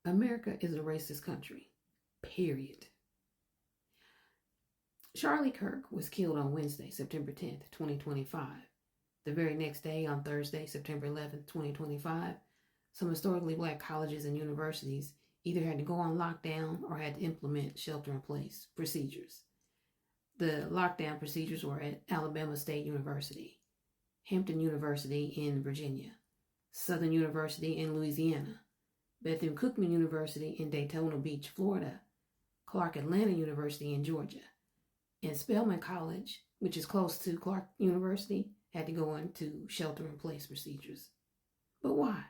America is a racist country, period. Charlie Kirk was killed on Wednesday, September 10th, 2025. The very next day, on Thursday, September 11th, 2025, some historically black colleges and universities either had to go on lockdown or had to implement shelter-in-place procedures. The lockdown procedures were at Alabama State University, Hampton University in Virginia, Southern University in Louisiana, Bethune-Cookman University in Daytona Beach, Florida, Clark Atlanta University in Georgia, and Spelman College, which is close to Clark University, had to go into shelter-in-place procedures. But why?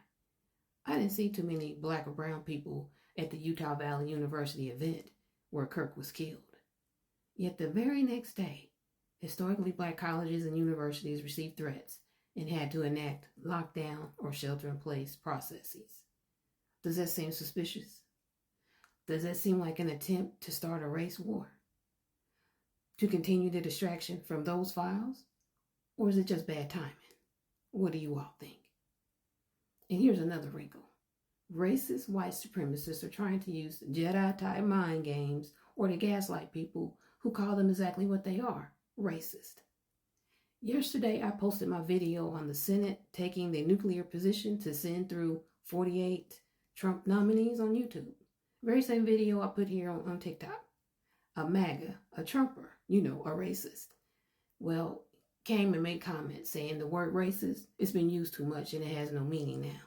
I didn't see too many black or brown people at the Utah Valley University event where Kirk was killed. Yet the very next day, historically black colleges and universities received threats and had to enact lockdown or shelter-in-place processes. Does that seem suspicious? Does that seem like an attempt to start a race war? To continue the distraction from those files? Or is it just bad timing? What do you all think? And here's another wrinkle. Racist white supremacists are trying to use Jedi-type mind games or to gaslight people who call them exactly what they are, racist. Yesterday, I posted my video on the Senate taking the nuclear position to send through 48 Trump nominees on YouTube. Very same video I put here on TikTok. A MAGA, a Trumper, a racist. Well, came and made comments saying the word racist, it's been used too much and it has no meaning now.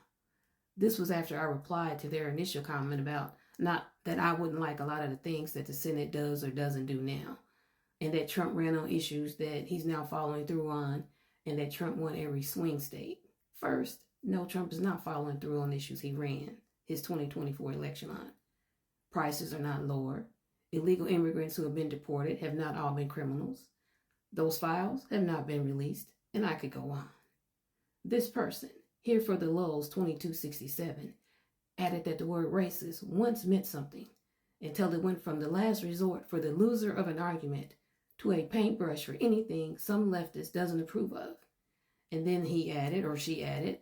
This was after I replied to their initial comment about not that I wouldn't like a lot of the things that the Senate does or doesn't do now, and that Trump ran on issues that he's now following through on, and that Trump won every swing state. First, no, Trump is not following through on issues he ran his 2024 election on. Prices are not lower. Illegal immigrants who have been deported have not all been criminals. Those files have not been released, and I could go on. This person, here for the lulls 2267, added that the word racist once meant something until it went from the last resort for the loser of an argument to a paintbrush for anything some leftist doesn't approve of. And then he added, or she added,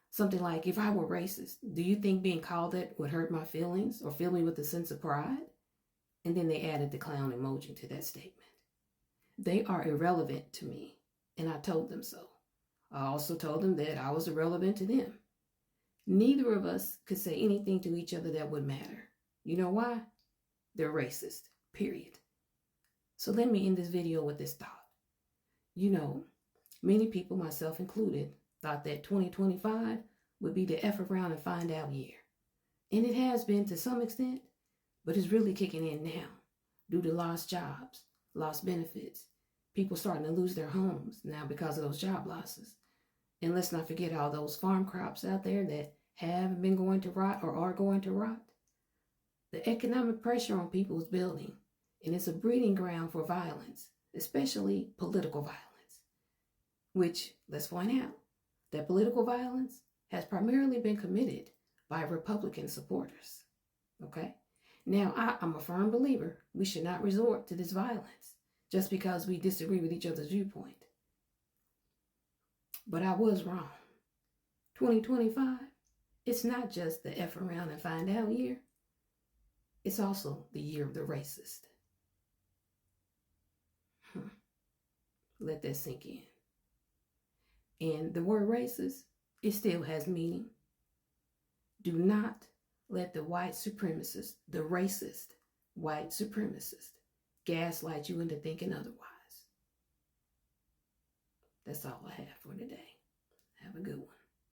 something like, if I were racist, do you think being called that would hurt my feelings or fill me with a sense of pride? And then they added the clown emoji to that statement. They are irrelevant to me, and I told them so. I also told them that I was irrelevant to them. Neither of us could say anything to each other that would matter. You know why? They're racist, period. So let me end this video with this thought. Many people, myself included, thought that 2025 would be the F around and find out year. And it has been to some extent, but it's really kicking in now due to lost jobs, lost benefits, people starting to lose their homes now because of those job losses. And let's not forget all those farm crops out there that have been going to rot or are going to rot. The economic pressure on people is building, and it's a breeding ground for violence, especially political violence, which, let's point out, that political violence has primarily been committed by Republican supporters. Okay? Now, I'm a firm believer we should not resort to this violence just because we disagree with each other's viewpoint. But I was wrong. 2025, it's not just the F around and find out year. It's also the year of the racist. Let that sink in. And the word racist, it still has meaning. Do not let the white supremacist, the racist white supremacist, gaslight you into thinking otherwise. That's all I have for today. Have a good one.